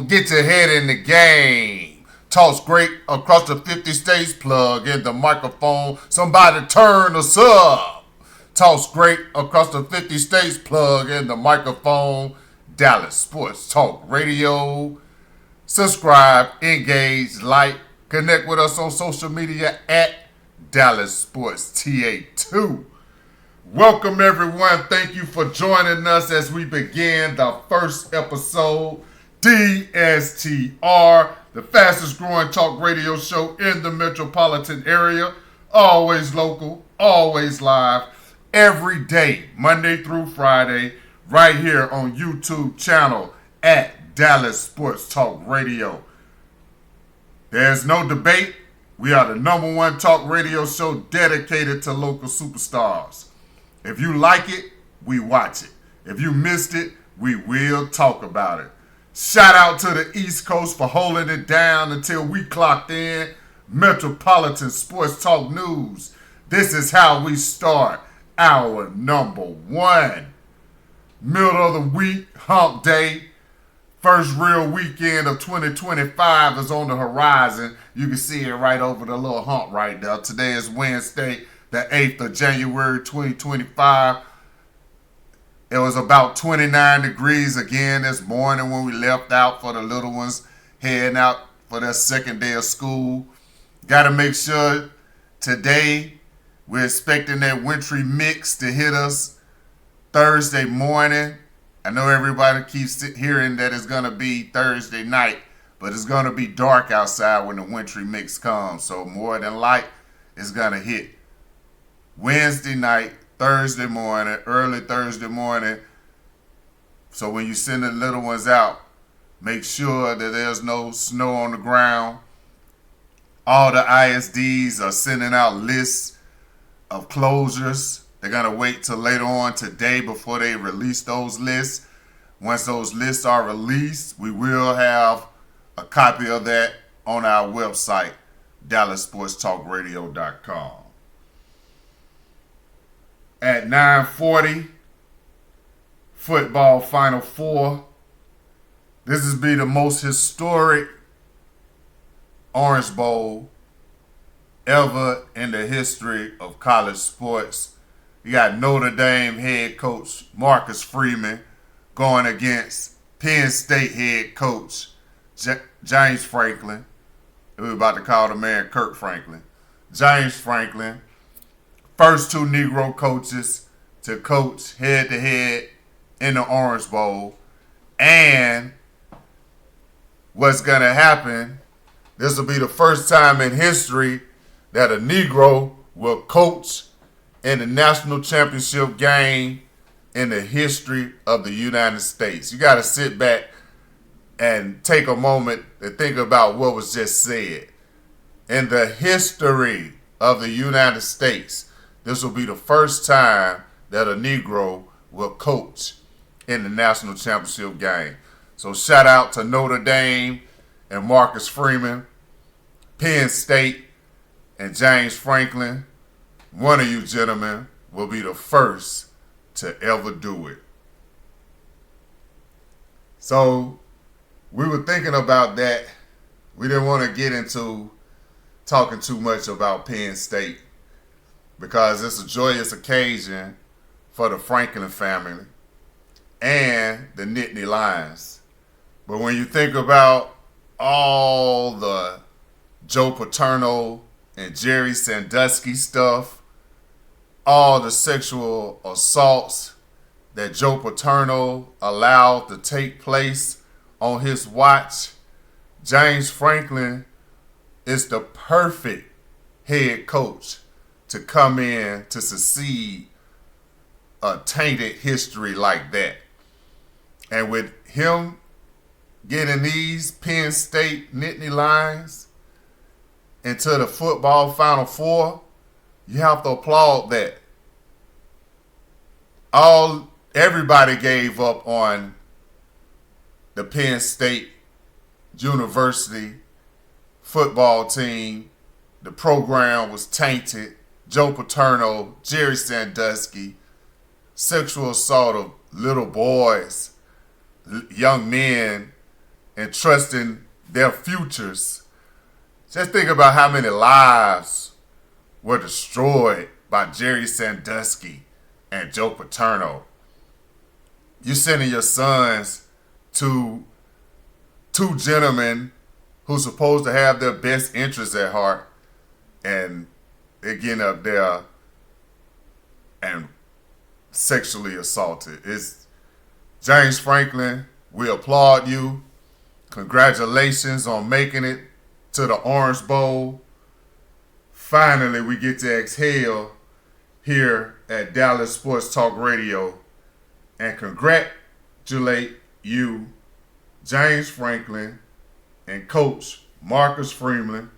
Get your head in the game. Talks great across the 50 states. Plug in the microphone. Somebody turn us up. Talks great across the 50 states. Plug in the microphone. Dallas Sports Talk Radio. Subscribe, engage, like, connect with us on social media at Dallas Sports TA2. Welcome everyone. Thank you for joining us as we begin the first episode. DSTR, the fastest growing talk radio show in the metropolitan area. Always local, always live, every day, Monday through Friday, right here on YouTube channel at Dallas Sports Talk Radio. There's no debate. We are the number one talk radio show dedicated to local superstars. If you like it, we watch it. If you missed it, we will talk about it. Shout out to the East Coast for holding it down until we clocked in. Metropolitan Sports Talk News. This is how we start our number one. Middle of the week, hump day. First real weekend of 2025 is on the horizon. You can see it right over the little hump right there. Today is Wednesday, the 8th of January, 2025. It was about 29 degrees again this morning when we left out for the little ones heading out for their second day of school. Got to make sure today we're expecting that wintry mix to hit us Thursday morning. I know everybody keeps hearing that it's going to be Thursday night, but it's going to be dark outside when the wintry mix comes. So more than light is going to hit Wednesday night, Thursday morning, early Thursday morning. So when you send the little ones out, make sure that there's no snow on the ground. All the ISDs are sending out lists of closures. They're going to wait till later on today before they release those lists. Once those lists are released, we will have a copy of that on our website, DallasSportsTalkRadio.com. At 9:40, football Final Four. This is be the most historic Orange Bowl ever in the history of college sports. You got Notre Dame head coach Marcus Freeman going against Penn State head coach James Franklin. We were about to call the man Kirk Franklin. James Franklin. First two Negro coaches to coach head-to-head in the Orange Bowl. And what's going to happen, this will be the first time in history that a Negro will coach in the national championship game in the history of the United States. You got to sit back and take a moment to think about what was just said. In the history of the United States, this will be the first time that a Negro will coach in the national championship game. So shout out to Notre Dame and Marcus Freeman, Penn State and James Franklin. One of you gentlemen will be the first to ever do it. So we were thinking about that. We didn't want to get into talking too much about Penn State because it's a joyous occasion for the Franklin family and the Nittany Lions. But when you think about all the Joe Paterno and Jerry Sandusky stuff, all the sexual assaults that Joe Paterno allowed to take place on his watch, James Franklin is the perfect head coach to come in to succeed a tainted history like that. And with him getting these Penn State Nittany Lions into the football Final Four, you have to applaud that. Everybody gave up on the Penn State University football team. The program was tainted. Joe Paterno, Jerry Sandusky, sexual assault of little boys, young men, and trusting their futures. Just think about how many lives were destroyed by Jerry Sandusky and Joe Paterno. You're sending your sons to two gentlemen who's supposed to have their best interests at heart, and they're getting up there and sexually assaulted. It's James Franklin. We applaud you. Congratulations on making it to the Orange Bowl. Finally, we get to exhale here at Dallas Sports Talk Radio and congratulate you, James Franklin, and Coach Marcus Freeman.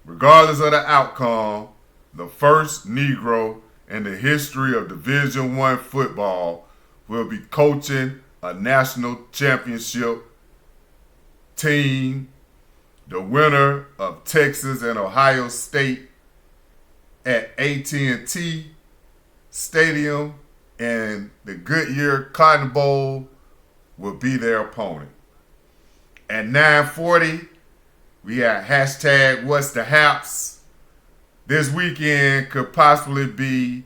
Regardless of the outcome, the first Negro in the history of Division I football will be coaching a national championship team, the winner of Texas and Ohio State at AT&T Stadium, and the Goodyear Cotton Bowl will be their opponent. At 9:40, we got hashtag What's the Haps. This weekend could possibly be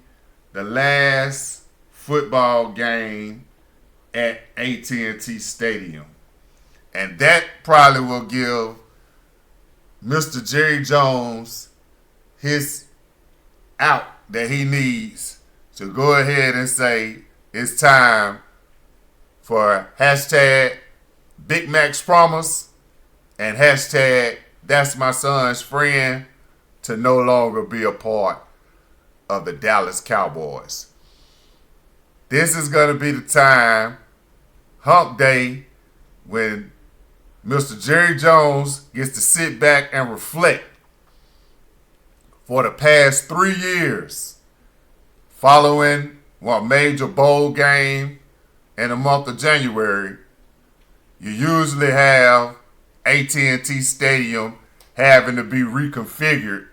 the last football game at AT&T Stadium. And that probably will give Mr. Jerry Jones his out that he needs to go ahead and say it's time for hashtag Big Mac's Promise and hashtag That's My Son's Friend to no longer be a part of the Dallas Cowboys. This is going to be the time, Hump Day, when Mr. Jerry Jones gets to sit back and reflect. For the past 3 years, following one major bowl game in the month of January, you usually have AT&T Stadium having to be reconfigured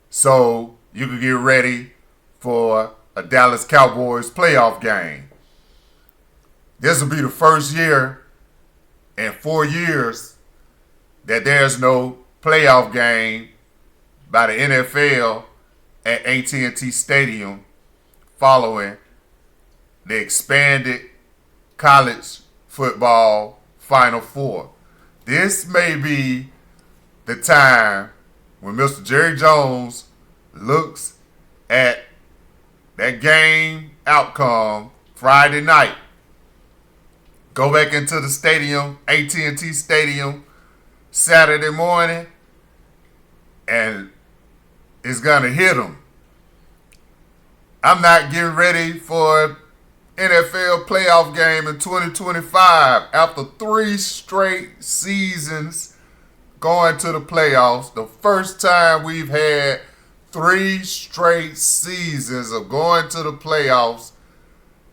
so you can get ready for a Dallas Cowboys playoff game. This will be the first year in 4 years that there's no playoff game by the NFL at AT&T Stadium following the expanded college football Final Four. This may be the time when Mr. Jerry Jones looks at that game outcome Friday night, go back into the stadium, AT&T Stadium, Saturday morning, and it's going to hit him. I'm not getting ready for NFL playoff game in 2025 after 3 straight seasons going to the playoffs. The first time we've had 3 straight seasons of going to the playoffs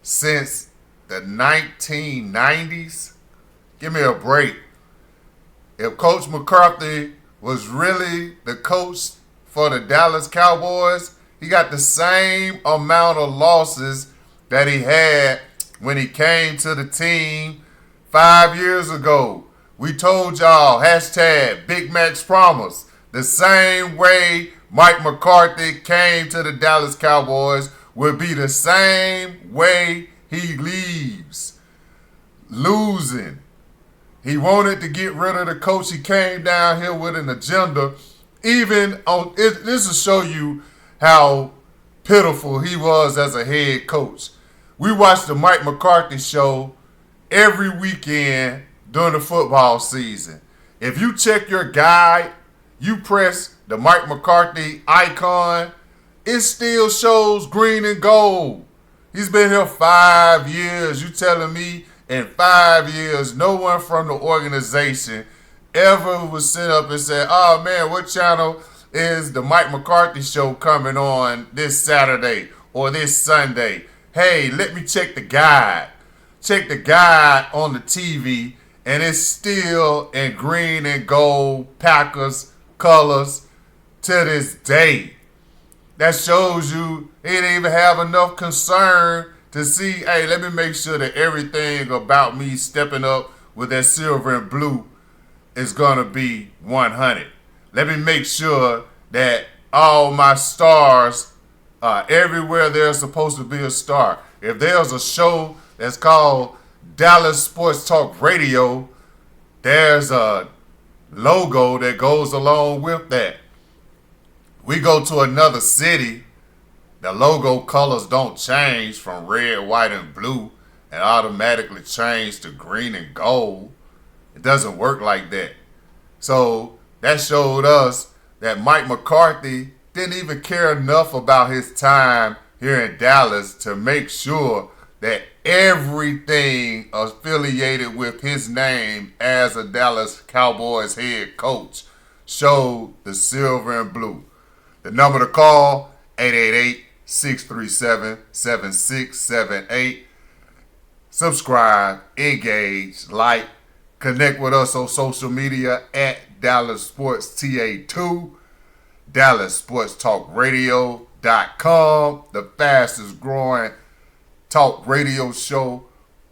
since the 1990s. Give me a break. If Coach McCarthy was really the coach for the Dallas Cowboys, he got the same amount of losses that he had when he came to the team 5 years ago. We told y'all, hashtag Big Mac's Promise. The same way Mike McCarthy came to the Dallas Cowboys will be the same way he leaves. Losing. He wanted to get rid of the coach. He came down here with an agenda. Even on this will show you how pitiful he was as a head coach. We watched the Mike McCarthy show every weekend during the football season. If you check your guide, you press the Mike McCarthy icon, it still shows green and gold. He's been here 5 years. You telling me in 5 years, no one from the organization ever was sit up and say, oh man, what channel is the Mike McCarthy show coming on this Saturday or this Sunday? Hey, let me check the guide. Check the guide on the TV and it's still in green and gold Packers colors to this day. That shows you he didn't even have enough concern to see, hey, let me make sure that everything about me stepping up with that silver and blue is going to be 100. Let me make sure that all my stars, everywhere there's supposed to be a star. If there's a show that's called Dallas Sports Talk Radio, there's a logo that goes along with that. We go to another city, the logo colors don't change from red, white, and blue and automatically change to green and gold. It doesn't work like that. So that showed us that Mike McCarthy didn't even care enough about his time here in Dallas to make sure that everything affiliated with his name as a Dallas Cowboys head coach showed the silver and blue. The number to call, 888-637-7678. Subscribe, engage, like, connect with us on social media at Dallas Sports TA2, DallasSportsTalkRadio.com, the fastest growing talk radio show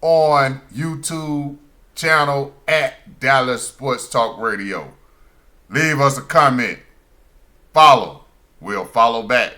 on YouTube channel at Dallas Sports Talk Radio. Leave us a comment. Follow. We'll follow back.